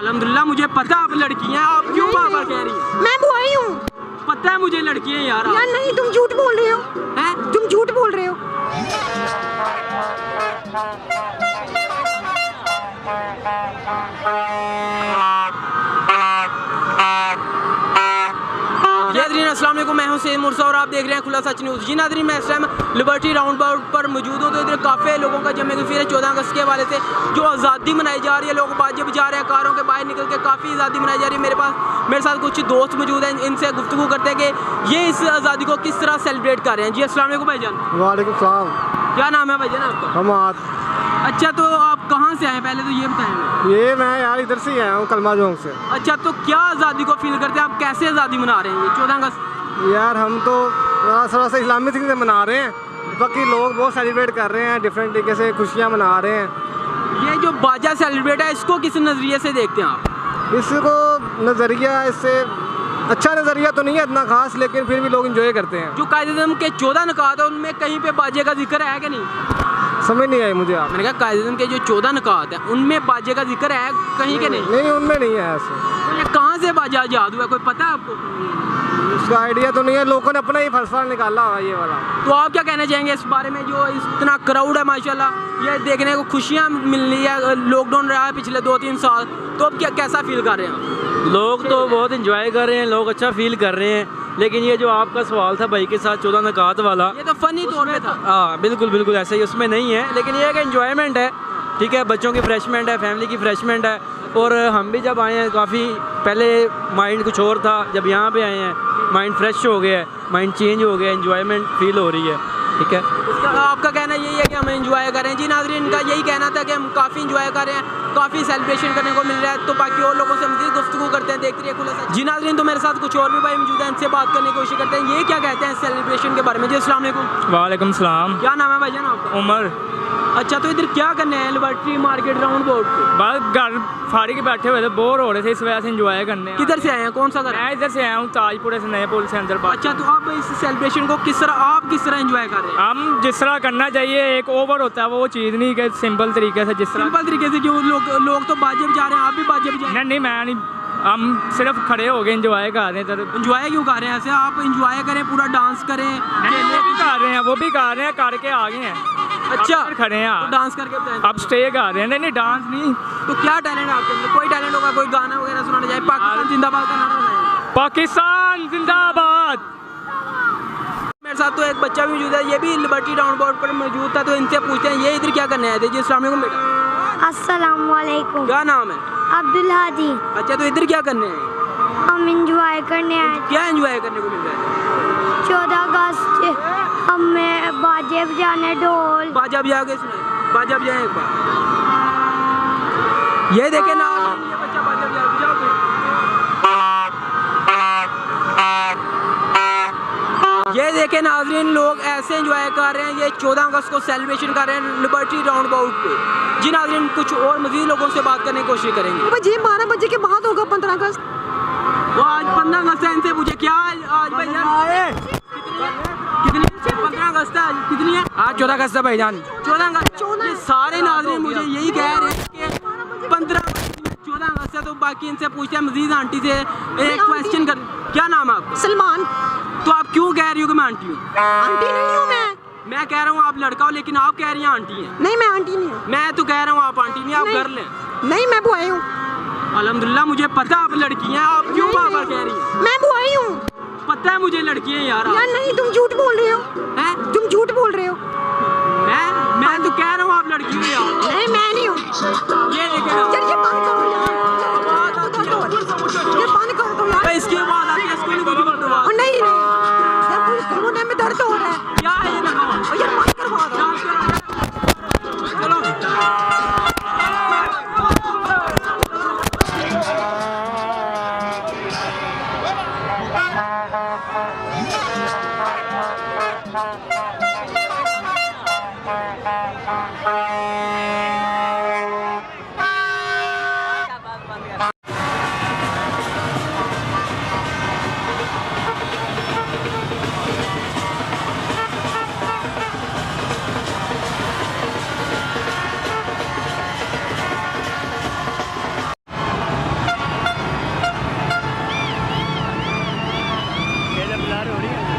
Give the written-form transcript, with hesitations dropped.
अल्हम्दुलिल्लाह मुझे पता आप लड़की हैं, आप क्यों बार बार कह रही हैं? मैं बुआई हूँ। पता है मुझे लड़की हैं यार। यार नहीं, तुम झूठ बोल रहे हो। हैं? तुम झूठ बोल रहे हो। अस्सलाम वालेकुम, मैं हूं सैयद मुर्सा और आप देख रहे हैं खुला सच न्यूज़। जी नाज़रीन, मैं इस टाइम लिबर्टी राउंड अबाउट पर मौजूद हूँ। तो इधर काफ़ी लोगों का जमे फिर है 14 अगस्त के हवाले से जो आज़ादी मनाई जा रही है। लोग बाजब जा रहे हैं, कारों के बाहर निकल के काफ़ी आज़ादी मनाई जा रही है। मेरे साथ कुछ दोस्त मौजूद हैं, इनसे गुफ्तगू करते हैं कि ये इस आज़ादी को किस तरह सेलिब्रेट कर रहे हैं। जी अस्सलाम वालेकुम भाईजान। वालेकुम सलाम। क्या नाम है भाईजान आपका? हमाद। अच्छा, तो आप कहाँ से आए पहले तो ये बताएं। ये मैं यार इधर से ही आया हूँ, कलमा जोंग से। अच्छा, तो क्या आज़ादी को फील करते हैं आप? कैसे आज़ादी मना रहे हैं ये 14 अगस्त? यार हम तो थोड़ा सा इस्लामी तरीके से मना रहे हैं, बाकी लोग बहुत सेलिब्रेट कर रहे हैं, डिफरेंट तरीके से खुशियाँ मना रहे हैं। ये जो बाजा सेलिब्रेट है इसको किस नज़रिए से देखते हैं आप? इसको नज़रिया, इससे अच्छा नज़रिया तो नहीं है इतना खास, लेकिन फिर भी लोग इंजॉय करते हैं। जो कायदे-ए-आज़म के 14 निकात है उनमें कहीं पे बाजे का जिक्र है कि नहीं? समझ नहीं आई मुझे आप। मैंने कहा कायदे-ए-आज़म के जो 14 निकात है उनमें बाजे का जिक्र है कहीं के नहीं? नहीं, उनमें नहीं है ऐसे। तो ये कहाँ से बाजा याद हुआ, कोई पता है आपको? उसका आइडिया तो नहीं है, लोगों ने अपना ही फलसफा निकाला हुआ ये वाला। तो आप क्या कहना चाहेंगे इस बारे में? जो इतना क्राउड है माशाल्लाह, ये देखने को खुशियाँ मिल रही है, लॉकडाउन रहा है पिछले 2-3 साल, तो अब क्या कैसा फील कर रहे हैं आप? लोग तो बहुत इंजॉय कर रहे हैं, लोग अच्छा फील कर रहे हैं। लेकिन ये जो आपका सवाल था भाई के साथ 14 नकात वाला, ये तो फनी तौर पे था। हाँ बिल्कुल ऐसा ही, उसमें नहीं है। लेकिन ये एक एंजॉयमेंट है, ठीक है, बच्चों की फ्रेशमेंट है, फैमिली की फ्रेशमेंट है। और हम भी जब आए हैं काफ़ी पहले माइंड कुछ और था, जब यहाँ पे आए हैं माइंड फ्रेश हो गया है, माइंड चेंज हो गया, एंजॉयमेंट फील हो रही है, ठीक है। आपका कहना यही है कि हम एंजॉय करें? जी नाज़रीन, इनका यही कहना था कि हम काफ़ी एंजॉय कर रहे हैं, काफ़ी सेलिब्रेशन करने को मिल रहा है। तो बाकी और लोगों से मज़ीद गुफ्तगू करते हैं, देखते रहिए खुला सच। जी नाज़रीन, तो मेरे साथ कुछ और भी भाई मौजूद हैं, इनसे बात करने की कोशिश करते हैं। ये क्या कहते हैं सेलिब्रेशन के बारे में? जी अस्सलाम वालेकुम। वालेकुम सलाम। क्या नाम है भाईजान आपका? उमर। अच्छा, तो इधर क्या करने हैं लिबर्टी मार्केट राउंड अबाउट पे? बस घर फाड़ी के बैठे हुए थे, बोर हो रहे थे, इस वजह से एंजॉय करने। किधर से आए हैं, कौन सा घर? मैं इधर से आया हूँ, ताजपुरे से, नए पुल से अंदर। अच्छा, तो आप इस सेलिब्रेशन को किस तरह एंजॉय कर रहे हैं? हम जिस तरह करना चाहिए, एक ओवर होता है वो चीज़ नहीं कि सिंपल तरीके से, जिस तरह सिंपल तरीके से। क्यों लोग तो बाजे बजा रहे हैं, आप भी बाजे बजा रहे हैं? नहीं, मैं नहीं, हम सिर्फ खड़े हो गए एंजॉय कर रहे हैं। एंजॉय क्यों कर रहे हैं ऐसे? आप एंजॉय करें, पूरा डांस करें, वो भी कर रहे हैं, वो भी कर रहे हैं, करके आ गए हैं। अच्छा, अब खड़े हैं, तो डांस करके बताएं। अब स्टे कर रहे हैं। नहीं, डांस नहीं। तो क्या टैलेंट है आपके अंदर? कोई टैलेंट होगा, कोई गाना वगैरह सुनाना चाहिए। पाकिस्तान जिंदाबाद का नारा लगाएं। पाकिस्तान जिंदाबाद। मेरे साथ तो एक बच्चा भी मौजूद है, ये भी लिबर्टी राउंड अबाउट पर मौजूद था। तो इनसे पूछते हैं ये इधर क्या करने आए थे। जी अस्सलाम वालेकुम बेटा। अस्सलाम वालेकुम। क्या नाम है? अब्दुल हादी। अच्छा, तो इधर क्या करने आए? हम एंजॉय करने आए। क्या एंजॉय करने को मिल रहा है? 14 अगस्त हमें बाजे बजाने, ढोल। बाजा बजा के सुनाए, बाजा बजाएं एक बार। ये देखे ना, ये बच्चा बाजा बजाओ फिर। ये देखे नाज़रीन, लोग ऐसे एंजॉय कर रहे हैं, ये 14 अगस्त को सेलिब्रेशन कर रहे हैं लिबर्टी राउंड अबाउट पे। जी नाज़रीन, कुछ और मज़ीद लोगों से बात करने की कोशिश करेंगे। जी 12 बजे के बाद होगा 15 अगस्त। वो आज 15 अगस्त है, इनसे पूछे क्या आज भाईजान कितनी 15 अगस्त है? आज कितनी है? आज 14 अगस्त है भाईजान। 14 अगस्त। ये सारे नाज़रीन मुझे यही कह रहे हैं कि 15 अगस्त में 14 अगस्त है। तो बाकी इनसे पूछते हैं मज़ीद आंटी से एक क्वेश्चन कर। क्या नाम है आपका? सलमान। तो आप क्यों कह रही हो कि मैं आंटी हूँ? आंटी नहीं हूँ मैं कह रहा हूँ आप लड़का हो, लेकिन आप कह रही हैं आंटी हैं। नहीं, मैं आंटी नहीं हूँ। मैं तो कह रहा हूँ आप आंटी नहीं, आप गर्ल हैं। नहीं, मैं बुआई हूँ। अल्हम्दुलिल्लाह मुझे पता आप लड़की हैं, आप क्यों बार बार कह रही हैं? मैं बुआई हूँ। पता है मुझे लड़की हैं यार। यार नहीं, तुम झूठ बोल रहे हो। हैं? तुम झूठ बोल रहे हो। हैं? मैं तो कह रहा हूँ आप लड़की हो यार। नहीं, मैं नहीं हूँ। ये देखे ना, यार ये बंद करो यार। ये बंद कर दो यार। इसकी आवाज़ आती है, इसको नहीं कुछ बोलते हो। और नहीं यार, घुटने में दर्द हो रहा है। क्या है ये लगाओ? यार बंद करवा दो। चलो जब बाजार हो रही है